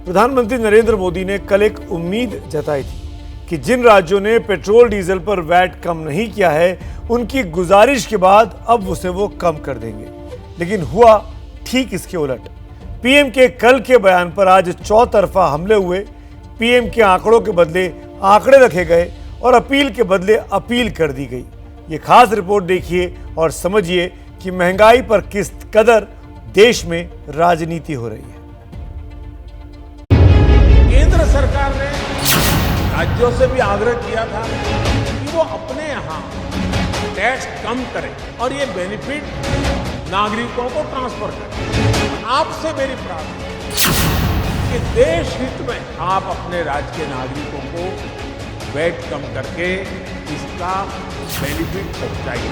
प्रधानमंत्री नरेंद्र मोदी ने कल एक उम्मीद जताई थी कि जिन राज्यों ने पेट्रोल डीजल पर वैट कम नहीं किया है उनकी गुजारिश के बाद अब उसे वो कम कर देंगे, लेकिन हुआ ठीक इसके उलट। पीएम के कल के बयान पर आज चौतरफा हमले हुए। पीएम के आंकड़ों के बदले आंकड़े रखे गए और अपील के बदले अपील कर दी गई। ये खास रिपोर्ट देखिए और समझिए कि महंगाई पर किस कदर देश में राजनीति हो रही है। केंद्र सरकार ने राज्यों से भी आग्रह किया था कि वो अपने यहाँ टैक्स कम करें और ये बेनिफिट नागरिकों को ट्रांसफर करें। आपसे मेरी प्रार्थना कि देश हित में आप अपने राज्य के नागरिकों को वैट कम करके इसका बेनिफिट पहुंचाइए।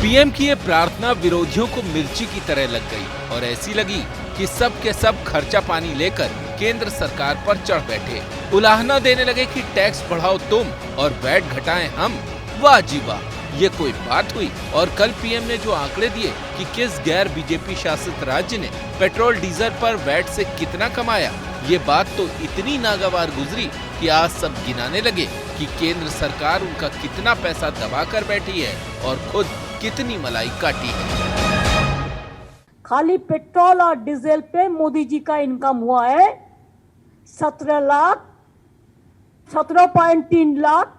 पीएम की ये प्रार्थना विरोधियों को मिर्ची की तरह लग गई और ऐसी लगी कि सब के सब खर्चा पानी लेकर केंद्र सरकार पर चढ़ बैठे। उलाहना देने लगे कि टैक्स बढ़ाओ तुम और वैट घटाएं हम। वाह जी वाह, ये कोई बात हुई। और कल पीएम ने जो आंकड़े दिए कि किस गैर बीजेपी शासित राज्य ने पेट्रोल डीजल पर वैट से कितना कमाया, ये बात तो इतनी नागवार गुजरी कि आज सब गिनाने लगे कि केंद्र सरकार उनका कितना पैसा दबा कर बैठी है और खुद कितनी मलाई काटी है। खाली पेट्रोल और डीजल पे मोदी जी का इनकम हुआ है 17 लाख 17.3 लाख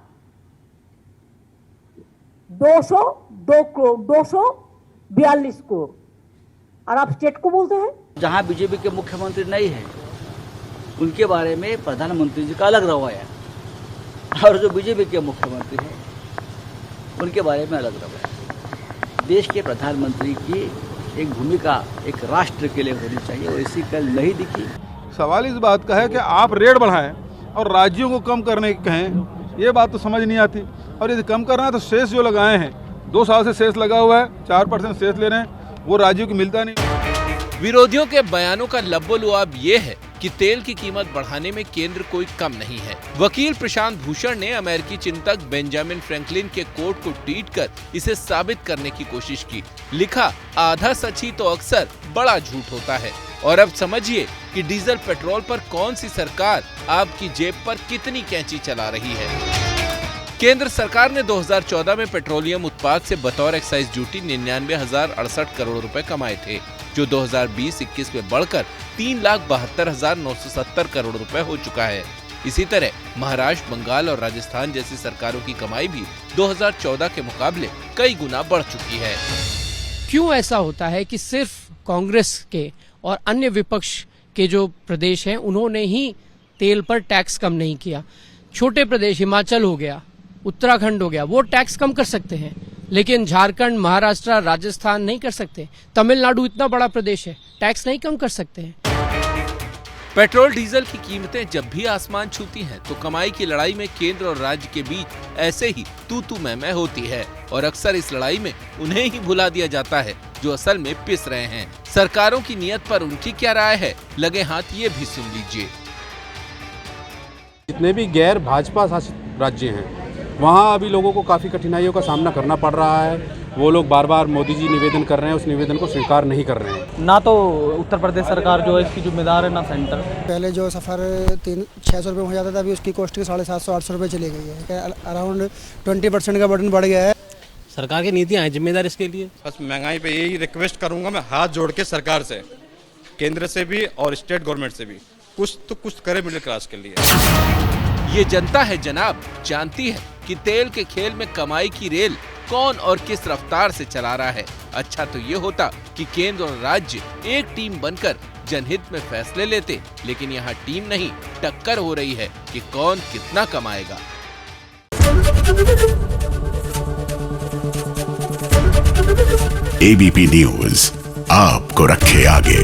202 करोड़ 242 करोड़। और आप स्टेट को बोलते हैं जहां बीजेपी के मुख्यमंत्री नहीं है उनके बारे में प्रधानमंत्री जी का अलग रवैया और जो बीजेपी के मुख्यमंत्री हैं उनके बारे में अलग रवैया। देश के प्रधानमंत्री की एक भूमिका एक राष्ट्र के लिए होनी चाहिए और इसी कल नहीं दिखी। सवाल इस बात का है कि आप रेट बढ़ाएं और राज्यों को कम करने की कहें, ये बात तो समझ नहीं आती। और यदि कम करना है तो शेष जो लगाए हैं 2 साल से शेष लगा हुआ है, 4% शेष ले रहे हैं, वो राज्यों को मिलता नहीं। विरोधियों के बयानों का लब्बो-लुआब ये है कि तेल की कीमत बढ़ाने में केंद्र कोई कम नहीं है। वकील प्रशांत भूषण ने अमेरिकी चिंतक बेंजामिन फ्रैंकलिन के कोट को ट्वीट कर इसे साबित करने की कोशिश की। लिखा, आधा सच ही तो अक्सर बड़ा झूठ होता है। और अब समझिए कि डीजल पेट्रोल पर कौन सी सरकार आपकी जेब पर कितनी कैंची चला रही है। केंद्र सरकार ने 2014 में पेट्रोलियम उत्पाद से बतौर एक्साइज ड्यूटी 99,068 करोड़ रुपए कमाए थे, जो 2020-21 में बढ़कर 3,72,970 करोड़ रुपए हो चुका है। इसी तरह महाराष्ट्र, बंगाल और राजस्थान जैसी सरकारों की कमाई भी 2014 के मुकाबले कई गुना बढ़ चुकी है। क्यों ऐसा होता है कि सिर्फ कांग्रेस के और अन्य विपक्ष के जो प्रदेश हैं उन्होंने ही तेल पर टैक्स कम नहीं किया? छोटे प्रदेश हिमाचल हो गया, उत्तराखंड हो गया, वो टैक्स कम कर सकते हैं, लेकिन झारखंड, महाराष्ट्र, राजस्थान नहीं कर सकते। तमिलनाडु इतना बड़ा प्रदेश है, टैक्स नहीं कम कर सकते हैं। पेट्रोल डीजल की कीमतें जब भी आसमान छूती हैं, तो कमाई की लड़ाई में केंद्र और राज्य के बीच ऐसे ही तू मैं होती है और अक्सर इस लड़ाई में उन्हें ही भुला दिया जाता है जो असल में पिस रहे हैं। सरकारों की नीयत पर उनकी क्या राय है, लगे हाथ ये भी सुन लीजिए। जितने भी गैर भाजपा शासित राज्य हैं वहाँ अभी लोगों को काफ़ी कठिनाइयों का सामना करना पड़ रहा है। वो लोग बार बार मोदी जी निवेदन कर रहे हैं, उस निवेदन को स्वीकार नहीं कर रहे हैं। ना तो उत्तर प्रदेश सरकार जो है इसकी जिम्मेदार है, ना सेंटर। पहले जो सफ़र 600 रुपये में हो जाता था, अभी उसकी कॉस्ट 750-800 रुपये चली गई है। अराउंड 20% का बर्डन बढ़ गया है। सरकार की नीतियाँ हैं जिम्मेदार इसके लिए। बस महंगाई पे यही रिक्वेस्ट करूँगा मैं हाथ जोड़ के सरकार से, केंद्र से भी और स्टेट गवर्नमेंट से भी, कुछ करे मिडिल क्लास के लिए। ये जनता है जनाब, जानती है कि तेल के खेल में कमाई की रेल कौन और किस रफ्तार से चला रहा है। अच्छा तो ये होता कि केंद्र और राज्य एक टीम बनकर जनहित में फैसले लेते, लेकिन यहाँ टीम नहीं, टक्कर हो रही है कि कौन कितना कमाएगा। एबीपी न्यूज आपको रखे आगे।